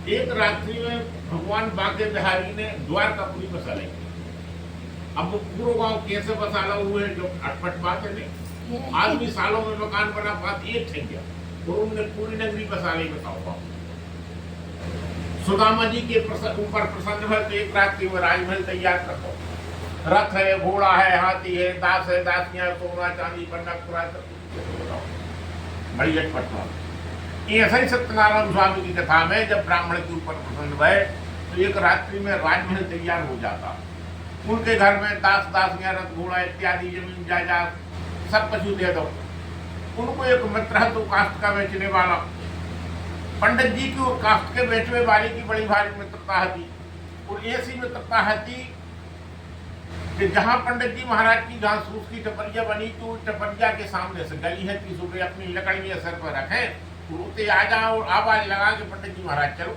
एक रात्रि में भगवान बांके बिहारी ने द्वारकापुरी बसा ली। अब वो पूरा गांव कैसे बसाला हुए जो अटपट बात है नहीं। आदमी सालों में मकान बना बात एक ठहर गया और उनने पूरी नगरी बसा ली। बताओ सुदामा जी के ऊपर प्रसन्न है तो एक रात्रि में राजमहल तैयार कर दो। रथ है, घोड़ा है, हाथी है, दास है, दासियां, सोना चांदी पन्ना बड़ी अटपट बात। ऐसा ही सत्यनारायण स्वामी की कथा में जब ब्राह्मण के ऊपर प्रसन्न भय तो एक रात्रि में राजमहल तैयार हो जाता। उनके घर में दास दासियां, रथ घोड़ा इत्यादि जमीन जायदाद सब कुछ दे दो। उनको एक मित्र है तो कास्ट का बेचने वाला। पंडित जी की कास्ट के बेचने वाले की बड़ी भारी मित्रता थी और ऐसी मित्रता थी कि जहां पंडित जी महाराज की घास फूस की टपरिया बनी तो टपरिया के सामने से गली है 30 रुपये अपनी लकड़ियां सर पर रखें रोते आ जाओ और आवाज लगा के पंडित जी महाराज चलो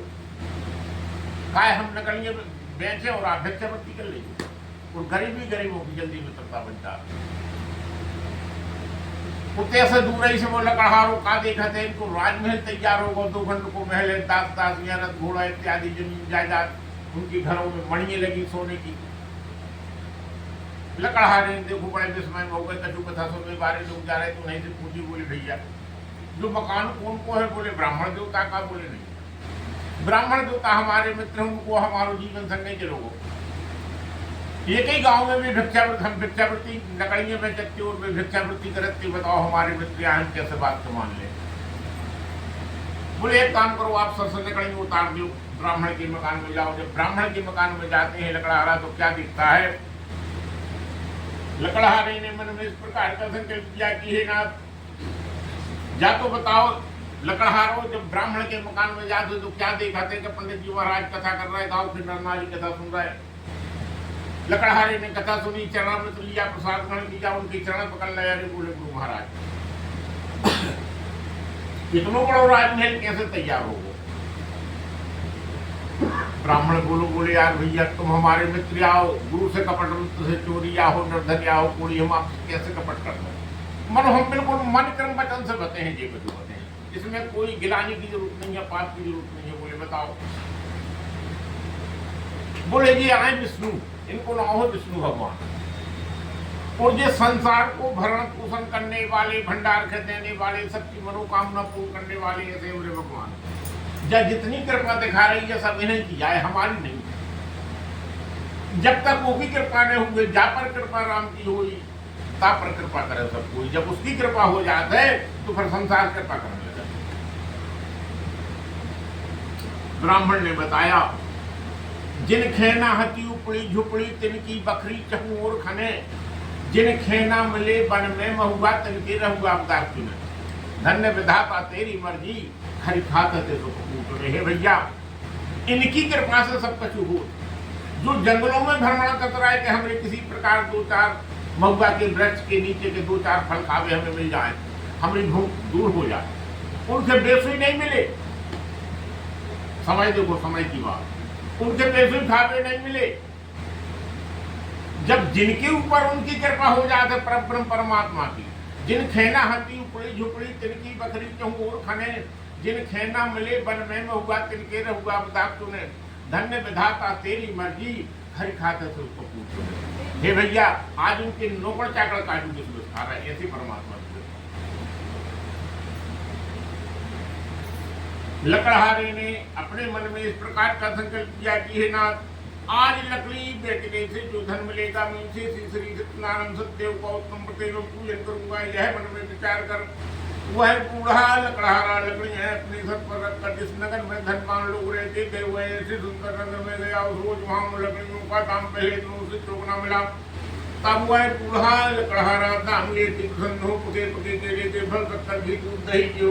काय हम लकड़ियां बेचे और आप भिक्षावृत्ति कर लीजिए। और गरीबी गरीबों की जल्दी मित्रता बनता। कुत्ते से दूर ही से वो लकड़हारों का देखा थे इनको राजमहल तैयार होगा 2 घंटे को महल दास दासियां रथ घोड़ा इत्यादि जमीन जायदाद उनकी घरों में मणियां लगी सोने की। लकड़हारे देखो बड़े विस्मय में हो गए। कटु कथा सुनने बारे लोग जा रहे तो नहीं से पूछी। बोले भैया जो मकान कौन को है? बोले ब्राह्मण देवता का। बोले नहीं, ब्राह्मण देवता हमारे मित्र उनको हमारो जीवन संग चलोगो। एक ही गांव में भी भिक्षावृत्ति लकड़ियां में चकती और भिक्षावृत्ति करती। बताओ हमारे मित्र हम कैसे बात को मान ले। बोले एक काम करो आप सबसे लकड़ियां उतार दो ब्राह्मण के मकान में जाओ। जब ब्राह्मण के मकान में जाते हैं लकड़हारा तो क्या दिखता है? लकड़हारे ने मन में इस प्रकार का संकल्प किया कि हे नाथ जा तो बताओ लकड़हारो जब ब्राह्मण के मकान में जाते तो क्या देखा थे कि पंडित जी महाराज कथा कर रहे गाँव की नरनारी कथा सुन रहे। लकड़हारे ने कथा सुनी, चरणामृत लिया, प्रसाद ग्रहण किया, उनकी चरण पकड़ लिया। अरे बोले गुरु महाराज इतना बड़ा राजमहल कैसे तैयार हो? ब्राह्मण बोले यार भैया तुम हमारे मित्र आओ, गुरु से कपट मित्र से चोरी आओ, निर्धन आओ, कोड़ी हम आपसे कैसे कपट कर दो? मन हम बिल्कुल मन कर्म वचन से बते हैं। ये बते हैं इसमें कोई गिलाने की जरूरत नहीं है, पाप की जरूरत नहीं है। बोले बताओ। बोले जी आए विष्णु, इनको नाम हो विष्णु भगवान और ये संसार को भरण पोषण करने वाले, भंडार कर देने वाले, सबकी मनोकामना पूर्ण करने वाले ऐसे बोले भगवान। जब जितनी कृपा दिखा रही है सब इन्हें की है, हमारी नहीं। जब तक वो की कृपा नहीं हुई, जा पर कृपा राम की हुई ता पर कृपा करे सब कोई। जब उसकी कृपा हो जाता है तो फिर संसार कृपा करने लगा। ब्राह्मण ने बताया जिन खेना हती उपड़ी झुपड़ी तिनकी बकरी चहू और खने, जिन खेना मिले बन में महुआ तिनके रहुआ अवतार चुने। धन्य विधाता तेरी मर्जी हरि खाते हे भैया इनकी कृपा से सब कुछ हो। जो जंगलों में भ्रमण करता है कि हमें किसी प्रकार 2-4 महुआ के वृक्ष के नीचे के 2-4 फल खावे हमें मिल जाए, हमारी भूख दूर हो जाए, उनसे बेसुई नहीं मिले। समझ देखो समय की बात, उनसे बेसुई खावे नहीं मिले। जब जिनके ऊपर उनकी कृपा हो जाते परब्रह्म परमात्मा की, जिन खेना हती उपड़ी झुपड़ी तिनकी बकरी चहू और खने, जिन खेना मिले बन में हुआ तिनके रहुआ बदाक तूने। धन्य विधाता तेरी मर्जी हरि खाते से उसको पूछो। हे भैया आज उनके नौकर चाकर काटू किस खा रहा है? ऐसी परमात्मा लकड़हारे ने अपने मन में इस प्रकार का संकल्प किया कि हे नाथ आज लकड़ी बेचने से जो धन मिलेगा मैं उसे श्री सत्यनारायण सत्यदेव का उत्तम पूजन करूंगा। यह मन में विचार कर वह बूढ़ा लकड़हारा लकड़ियां अपने सर पर रखकर जिस नगर में धनवान लोग रहते थे वह ऐसे सुंदर नगर में गया। उस रोज वहां लकड़ियों का दाम पहले दिनों से चौगुना मिला। तब वह बूढ़ा लकड़हारा दाम लेते प्रसन्न हो पके पके केले के फल 70 घी दूध दही घी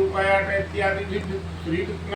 इत्यादि